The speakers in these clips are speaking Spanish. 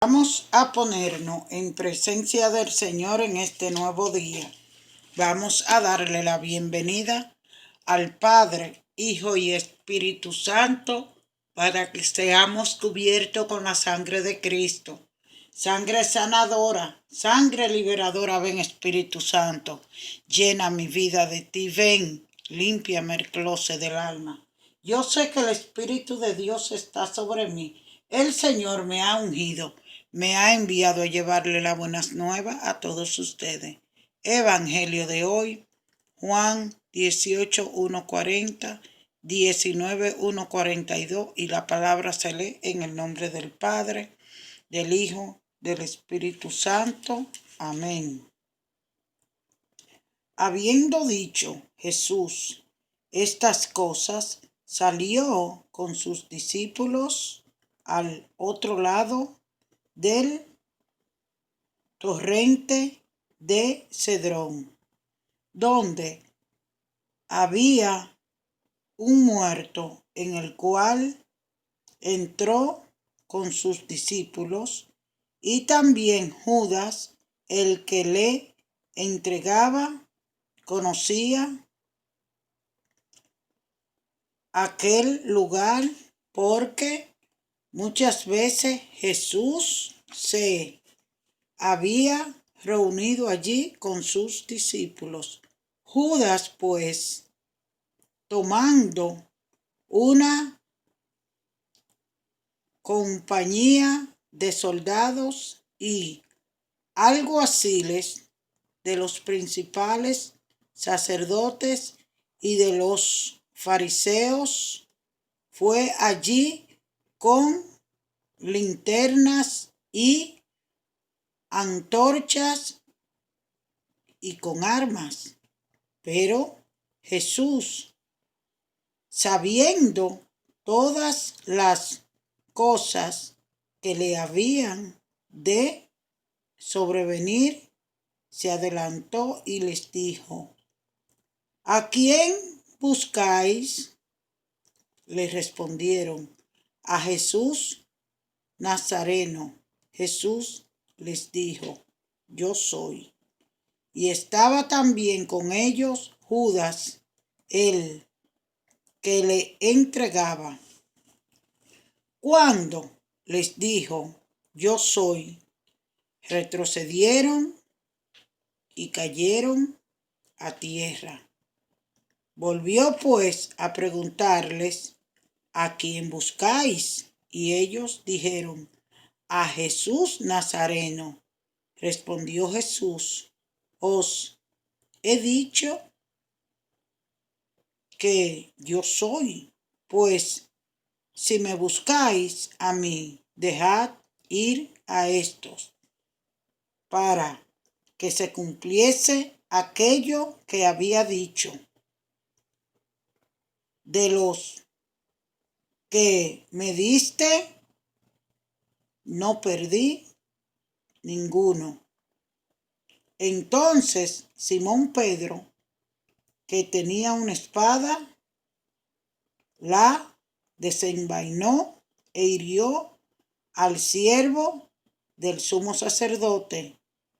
Vamos a ponernos en presencia del Señor en este nuevo día. Vamos a darle la bienvenida al Padre, Hijo y Espíritu Santo para que seamos cubiertos con la sangre de Cristo. Sangre sanadora, sangre liberadora, ven Espíritu Santo, llena mi vida de ti, ven, límpiame el closet del alma. Yo sé que el Espíritu de Dios está sobre mí. El Señor me ha ungido, me ha enviado a llevarle las buenas nuevas a todos ustedes. Evangelio de hoy, Juan 18, 1:40, 19, 1:42, y la palabra se lee en el nombre del Padre, del Hijo, del Espíritu Santo. Amén. Habiendo dicho Jesús estas cosas, salió con sus discípulos al otro lado del torrente de Cedrón, donde había un muerto, en el cual entró con sus discípulos y también Judas, el que le entregaba. Conocía aquel lugar porque muchas veces Jesús se había reunido allí con sus discípulos. Judas, pues, tomando una compañía de soldados y alguaciles de los principales sacerdotes y de los fariseos, fue allí con linternas y antorchas y con armas. Pero Jesús, sabiendo todas las cosas que le habían de sobrevenir, se adelantó y les dijo: ¿A quién buscáis? Le respondieron: a Jesús Nazareno. Jesús les dijo: yo soy. Y estaba también con ellos Judas, el que le entregaba. Cuando les dijo: yo soy, retrocedieron y cayeron a tierra. Volvió pues a preguntarles: ¿a quién buscáis? Y ellos dijeron: a Jesús Nazareno. Respondió Jesús: os he dicho que yo soy. Pues si me buscáis a mí, dejad ir a estos, para que se cumpliese aquello que había dicho: de los que me diste, no perdí ninguno. Entonces Simón Pedro, que tenía una espada, la desenvainó e hirió al siervo del sumo sacerdote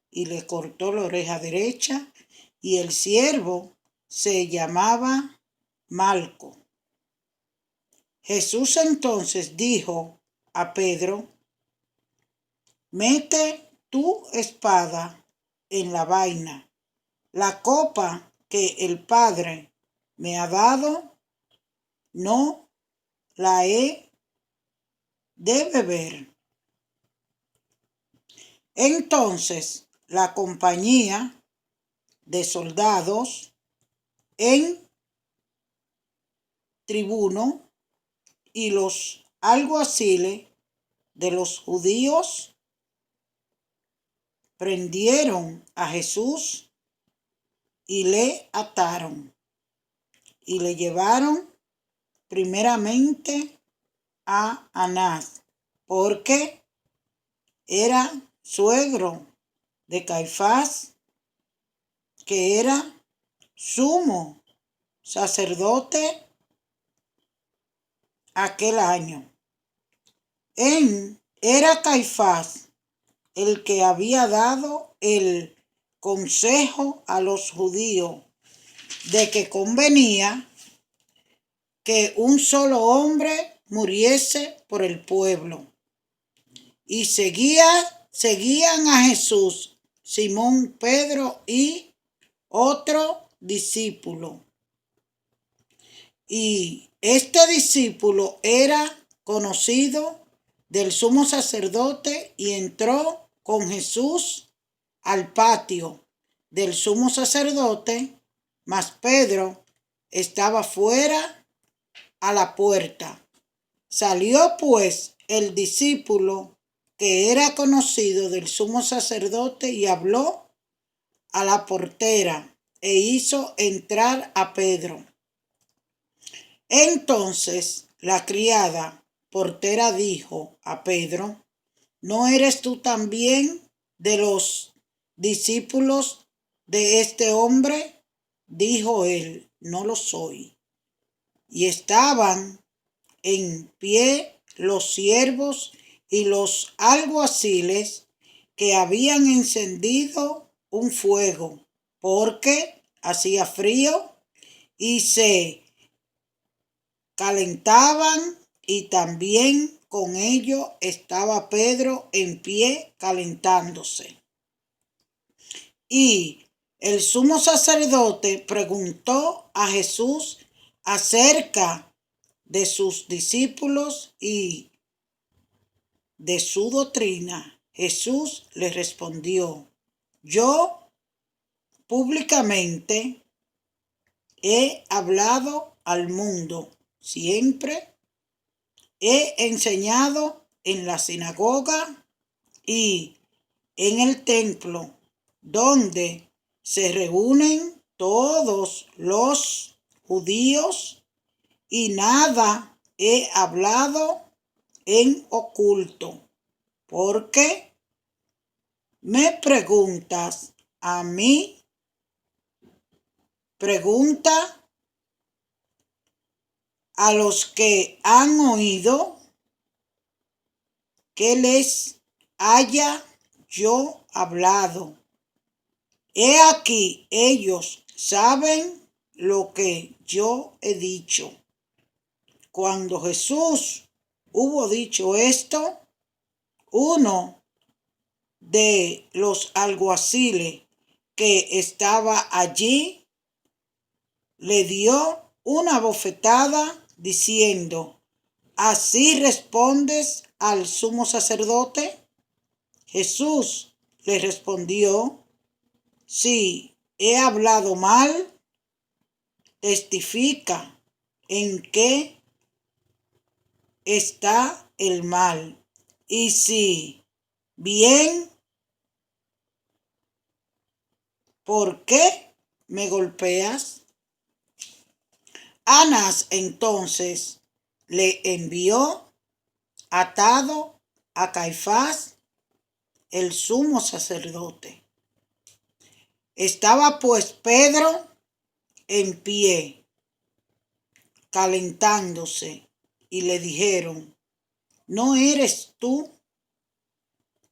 y le cortó la oreja derecha, y el siervo se llamaba Malco. Jesús entonces dijo a Pedro: mete tu espada en la vaina. La copa que el Padre me ha dado, no la he de beber. Entonces la compañía de soldados en tribuno y los alguaciles de los judíos prendieron a Jesús y le ataron y le llevaron primeramente a Anás, porque era suegro de Caifás, que era sumo sacerdote aquel año. Era Caifás el que había dado el consejo a los judíos de que convenía que un solo hombre muriese por el pueblo. Y seguían a Jesús, Simón, Pedro y otro discípulo. Y este discípulo era conocido del sumo sacerdote y entró con Jesús al patio del sumo sacerdote, mas Pedro estaba fuera a la puerta. Salió pues el discípulo que era conocido del sumo sacerdote y habló a la portera e hizo entrar a Pedro. Entonces la criada portera dijo a Pedro: ¿no eres tú también de los discípulos de este hombre? Dijo él: no lo soy. Y estaban en pie los siervos y los alguaciles que habían encendido un fuego, porque hacía frío, y se calentaban, y también con ello estaba Pedro en pie calentándose. Y el sumo sacerdote preguntó a Jesús acerca de sus discípulos y de su doctrina. Jesús le respondió: yo públicamente he hablado al mundo. Siempre he enseñado en la sinagoga y en el templo, donde se reúnen todos los judíos, y nada he hablado en oculto. ¿Por qué me preguntas a mí? Pregunta a los que han oído que les haya yo hablado. He aquí, ellos saben lo que yo he dicho. Cuando Jesús hubo dicho esto, uno de los alguaciles que estaba allí le dio una bofetada diciendo: ¿así respondes al sumo sacerdote? Jesús le respondió: si he hablado mal, testifica en qué está el mal, y si bien, ¿por qué me golpeas? Anás entonces le envió atado a Caifás, el sumo sacerdote. Estaba pues Pedro en pie, calentándose, y le dijeron: ¿no eres tú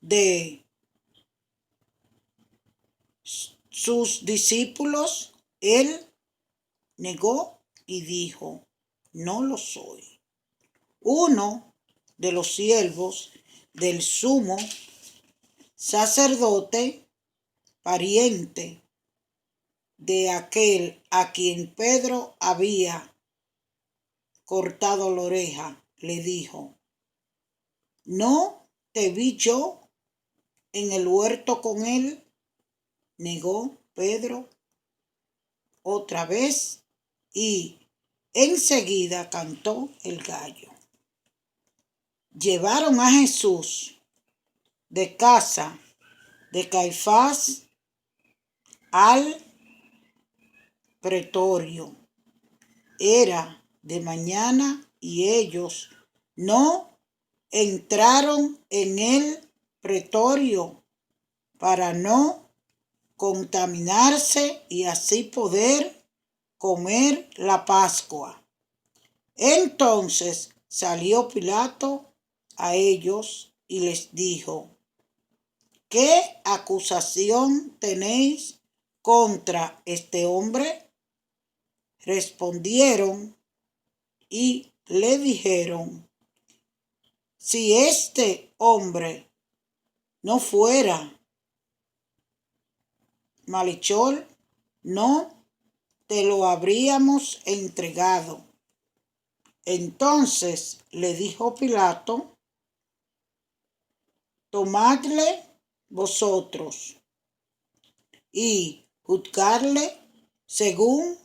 de sus discípulos? Él negó y dijo: no lo soy. Uno de los siervos del sumo sacerdote, pariente de aquel a quien Pedro había cortado la oreja, le dijo: ¿no te vi yo en el huerto con él? Negó Pedro otra vez, y enseguida cantó el gallo. Llevaron a Jesús de casa de Caifás al pretorio. Era de mañana y ellos no entraron en el pretorio para no contaminarse y así poder comer la Pascua. Entonces salió Pilato a ellos y les dijo: ¿qué acusación tenéis contra este hombre? Respondieron y le dijeron: si este hombre no fuera malhechor, no te lo habríamos entregado. Entonces le dijo Pilato: tomadle vosotros y juzgadle según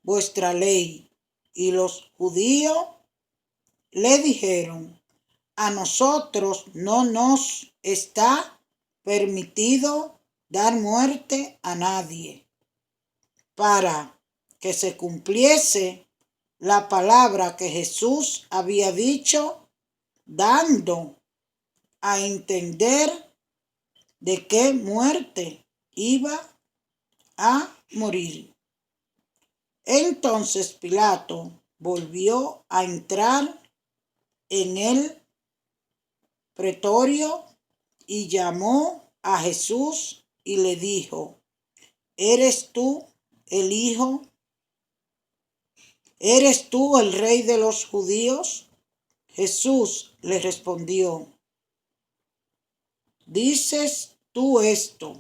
vuestra ley. Y los judíos le dijeron: a nosotros no nos está permitido dar muerte a nadie, para que se cumpliese la palabra que Jesús había dicho, dando a entender de qué muerte iba a morir. Entonces Pilato volvió a entrar en el pretorio y llamó a Jesús y le dijo: ¿Eres tú el rey de los judíos? Jesús le respondió: ¿dices tú esto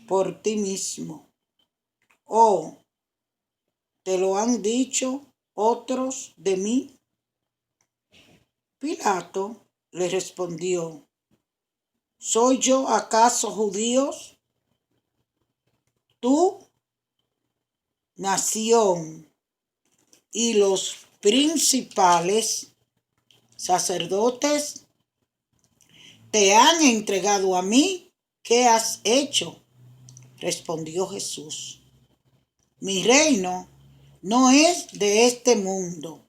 por ti mismo, o te lo han dicho otros de mí? Pilato le respondió: ¿soy yo acaso judío? Tu nación y los principales sacerdotes te han entregado a mí. ¿Qué has hecho? Respondió Jesús: mi reino no es de este mundo.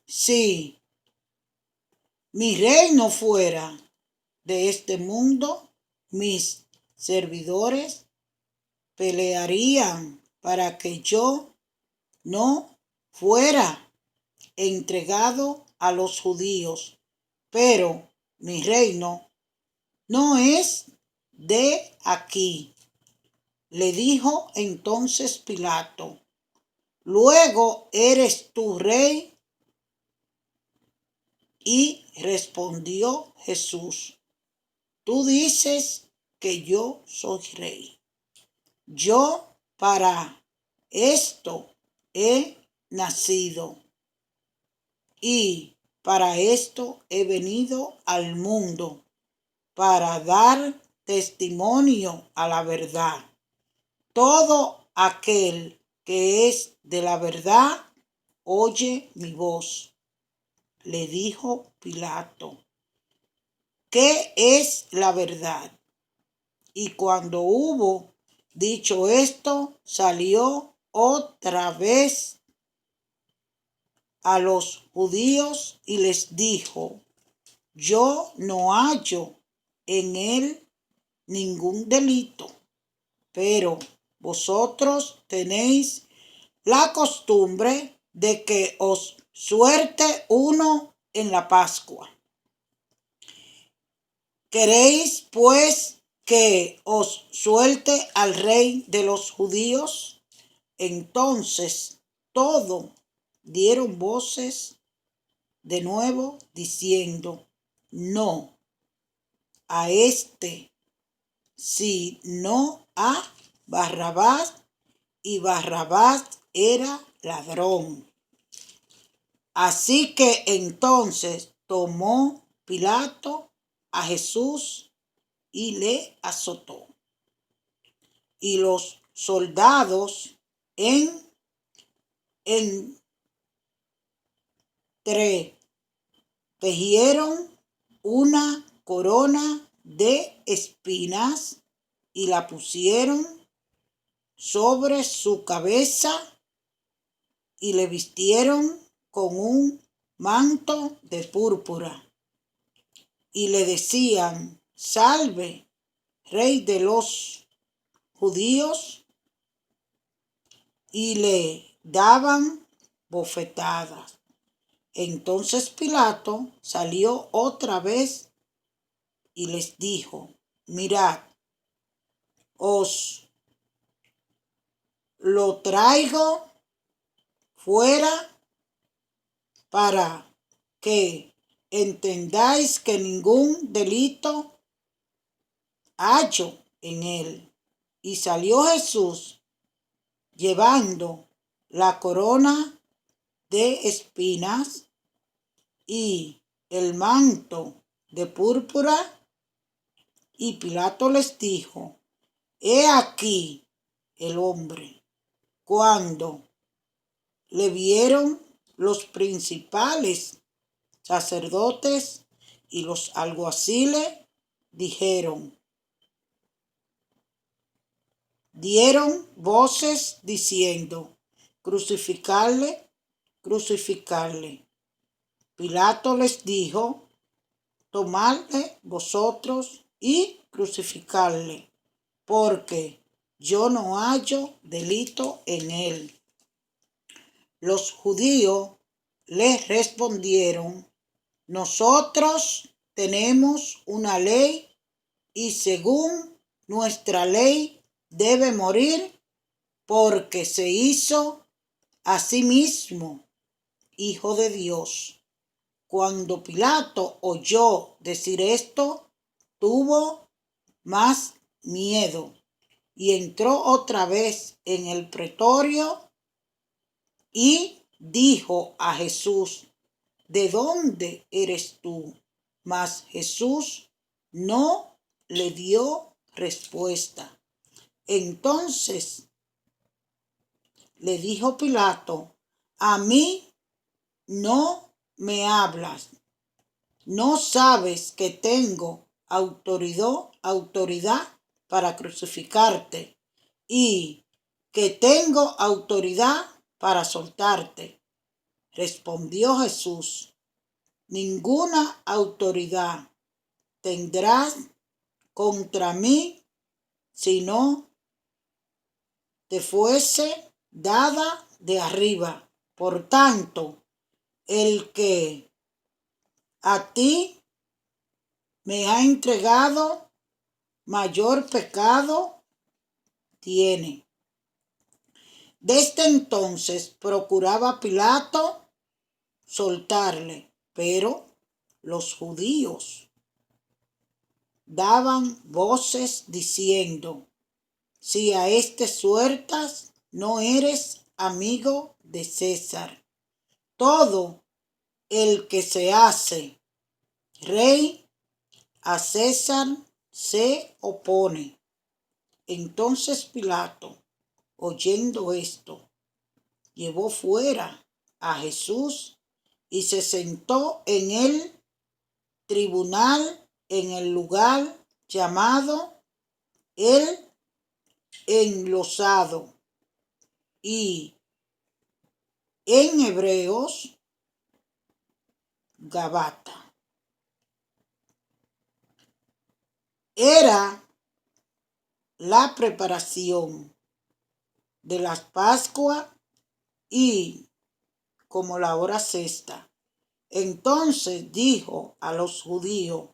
Si mi reino fuera de este mundo, mis servidores pelearían para que yo no fuera entregado a los judíos, pero mi reino no es de aquí. Le dijo entonces Pilato: ¿luego eres tú rey? Y respondió Jesús: tú dices que yo soy rey. Yo para esto he nacido y para esto he venido al mundo, para dar testimonio a la verdad. Todo aquel que es de la verdad oye mi voz. Le dijo Pilato: ¿qué es la verdad? Y cuando hubo dicho esto, salió otra vez a los judíos y les dijo: yo no hallo en él ningún delito, pero vosotros tenéis la costumbre de que os suelte uno en la Pascua. ¿Queréis, pues, que os suelte al rey de los judíos? Entonces todos dieron voces de nuevo diciendo: no a este, sino a Barrabás. Y Barrabás era ladrón. Así que entonces tomó Pilato a Jesús y le azotó. Y los soldados tejieron una corona de espinas y la pusieron sobre su cabeza y le vistieron con un manto de púrpura y le decían: salve, rey de los judíos, y le daban bofetadas. Entonces Pilato salió otra vez y les dijo: mirad, os lo traigo fuera para que entendáis que ningún delito hallo en él. Y salió Jesús llevando la corona de espinas y el manto de púrpura, y Pilato les dijo: he aquí el hombre. Cuando le vieron los principales sacerdotes y los alguaciles, dieron voces diciendo: crucificarle, crucificarle. Pilato les dijo: tomadle vosotros y crucificarle, porque yo no hallo delito en él. Los judíos les respondieron: nosotros tenemos una ley, y según nuestra ley debe morir, porque se hizo a sí mismo hijo de Dios. Cuando Pilato oyó decir esto, tuvo más miedo y entró otra vez en el pretorio y dijo a Jesús: ¿de dónde eres tú? Mas Jesús no le dio respuesta. Entonces le dijo Pilato: a mí no me hablas. ¿No sabes que tengo autoridad para crucificarte y que tengo autoridad para soltarte? Respondió Jesús: ninguna autoridad tendrás contra mí si no te fuese dada de arriba. Por tanto, el que a ti me ha entregado, mayor pecado tiene. Desde entonces procuraba Pilato soltarle, pero los judíos daban voces diciendo: si a este sueltas, no eres amigo de César. Todo el que se hace rey a César se opone. Entonces Pilato, oyendo esto, llevó fuera a Jesús y se sentó en el tribunal en el lugar llamado el Enlosado, y en hebreos Gabata. Era la preparación de las Pascuas y como la hora sexta. Entonces dijo a los judíos: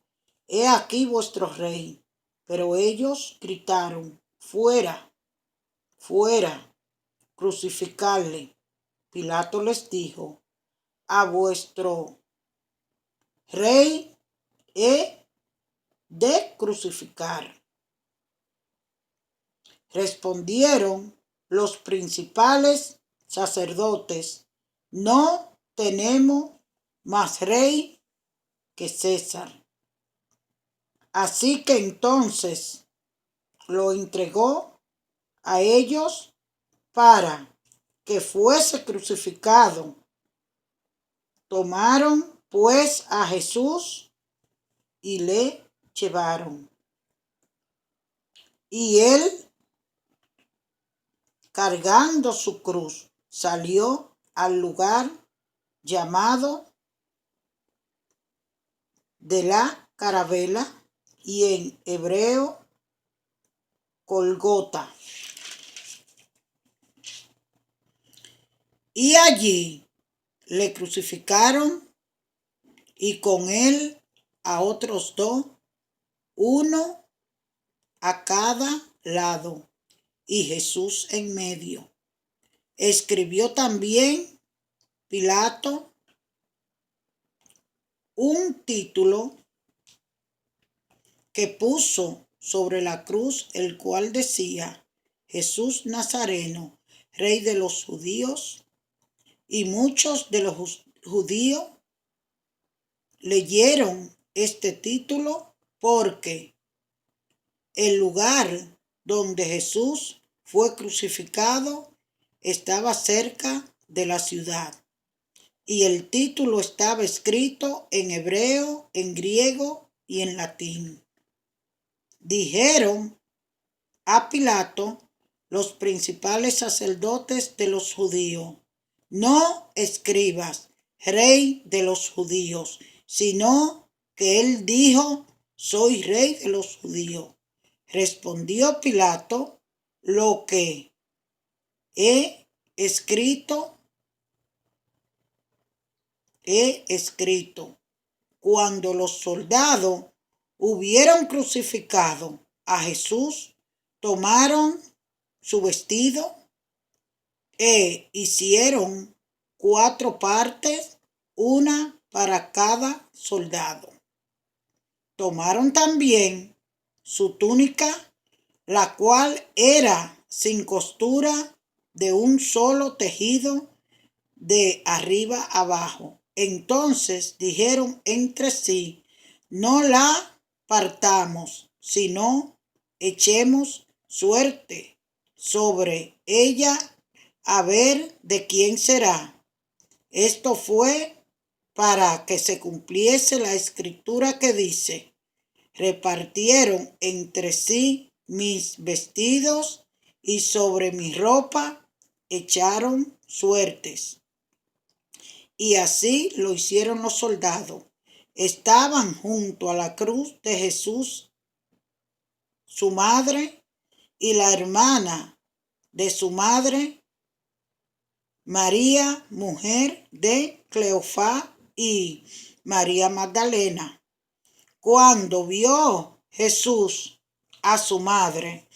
he aquí vuestro rey. Pero ellos gritaron: fuera, fuera, crucificarle. Pilato les dijo: a vuestro rey he de crucificar. Respondieron los principales sacerdotes: no tenemos más rey que César. Así que entonces lo entregó a ellos para que fuese crucificado. Tomaron pues a Jesús y le llevaron. Y él, cargando su cruz, salió al lugar llamado de la Caravela, y en hebreo Golgota. Y allí le crucificaron y con él a otros dos, uno a cada lado y Jesús en medio. Escribió también Pilato un título que puso sobre la cruz, el cual decía: Jesús Nazareno, Rey de los judíos. Y muchos de los judíos leyeron este título porque el lugar donde Jesús fue crucificado estaba cerca de la ciudad. Y el título estaba escrito en hebreo, en griego y en latín. Dijeron a Pilato los principales sacerdotes de los judíos: no escribas Rey de los judíos, sino que él dijo: soy Rey de los judíos. Respondió Pilato: lo que he escrito. Cuando los soldados hubieron crucificado a Jesús, tomaron su vestido e hicieron 4 partes, una para cada soldado. Tomaron también su túnica, la cual era sin costura, de un solo tejido, de arriba abajo. Entonces dijeron entre sí: no la partamos, sino echemos suerte sobre ella a ver de quién será. Esto fue para que se cumpliese la escritura que dice: repartieron entre sí mis vestidos y sobre mi ropa echaron suertes. Y así lo hicieron los soldados. Estaban junto a la cruz de Jesús su madre y la hermana de su madre, María, mujer de Cleofás, y María Magdalena. Cuando vio Jesús a su madre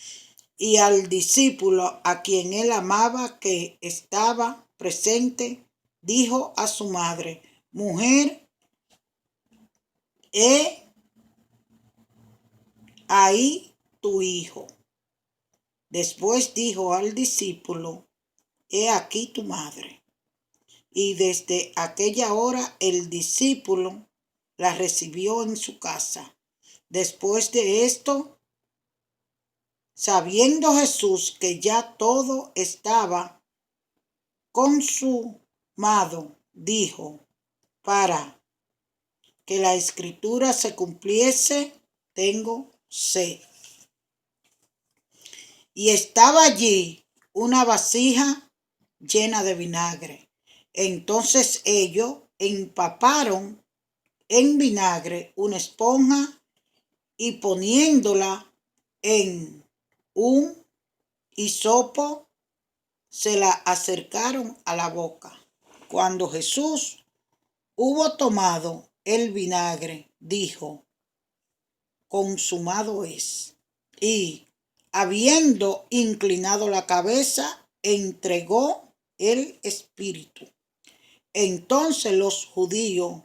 y al discípulo a quien él amaba que estaba presente, dijo a su madre: mujer, he ahí tu hijo. Después dijo al discípulo: he aquí tu madre. Y desde aquella hora el discípulo la recibió en su casa. Después de esto, sabiendo Jesús que ya todo estaba consumado, dijo: para que la escritura se cumpliese, tengo sed. Y estaba allí una vasija llena de vinagre. Entonces ellos empaparon en vinagre una esponja y poniéndola en un hisopo, se la acercaron a la boca. Cuando Jesús hubo tomado el vinagre, dijo: consumado es. Y habiendo inclinado la cabeza, entregó el espíritu. Entonces los judíos,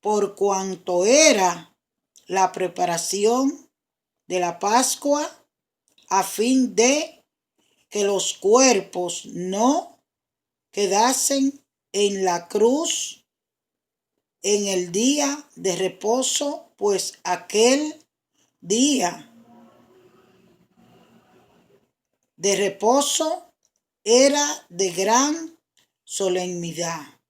por cuanto era la preparación de la Pascua, a fin de que los cuerpos no quedasen en la cruz en el día de reposo, pues aquel día de reposo era de gran solemnidad,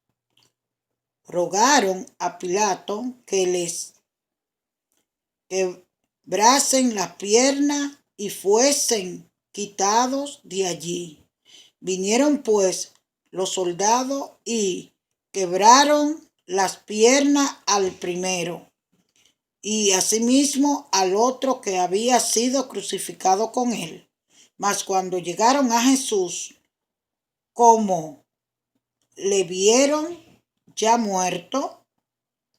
rogaron a Pilato que les quebrasen las piernas y fuesen quitados de allí. Vinieron pues los soldados y quebraron las piernas al primero y asimismo al otro que había sido crucificado con él. Mas cuando llegaron a Jesús, como le vieron ya muerto,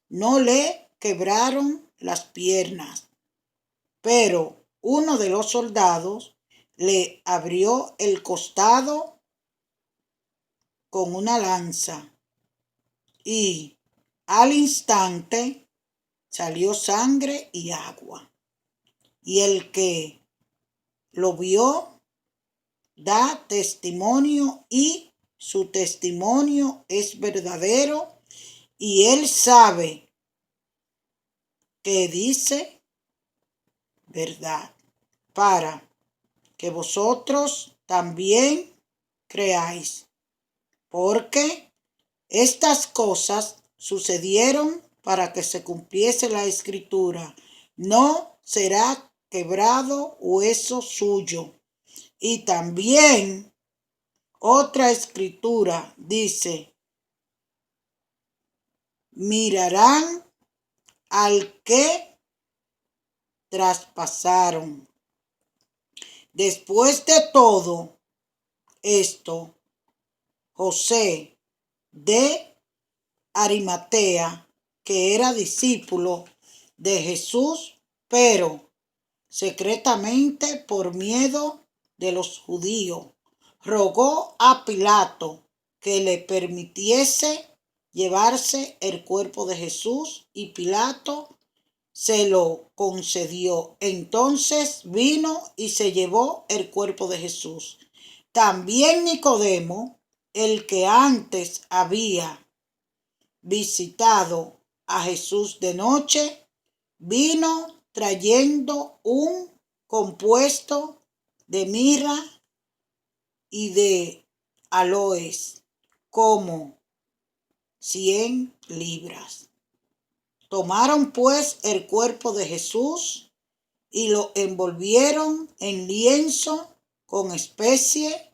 no le quebraron las piernas, Pero uno de los soldados le abrió el costado con una lanza y al instante salió sangre y agua. Y el que lo vio da testimonio y su testimonio es verdadero y él sabe que dice verdad, para que vosotros también creáis, porque estas cosas sucedieron para que se cumpliese la escritura. No será quebrado hueso suyo. Y también otra escritura dice, mirarán al que traspasaron. Después de todo esto, José de Arimatea, que era discípulo de Jesús, pero secretamente por miedo de los judíos, rogó a Pilato que le permitiese llevarse el cuerpo de Jesús y Pilato se lo concedió. Entonces vino y se llevó el cuerpo de Jesús. También Nicodemo, el que antes había visitado a Jesús de noche, vino trayendo un compuesto de mirra y de aloes, como 100 libras. Tomaron pues el cuerpo de Jesús y lo envolvieron en lienzo con especia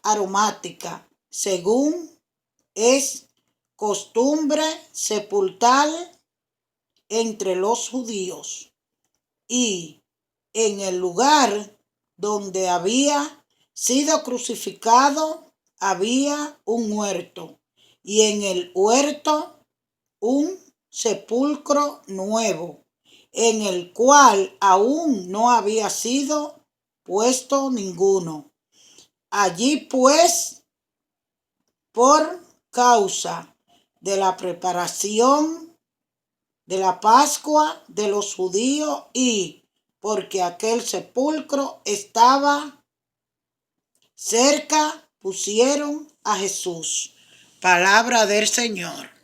aromática, según es costumbre sepultar entre los judíos. Y en el lugar donde había sido crucificado había un huerto, y en el huerto un sepulcro nuevo, en el cual aún no había sido puesto ninguno. Allí pues, por causa de la preparación de la Pascua de los judíos y porque aquel sepulcro estaba cerca, pusieron a Jesús. Palabra del Señor.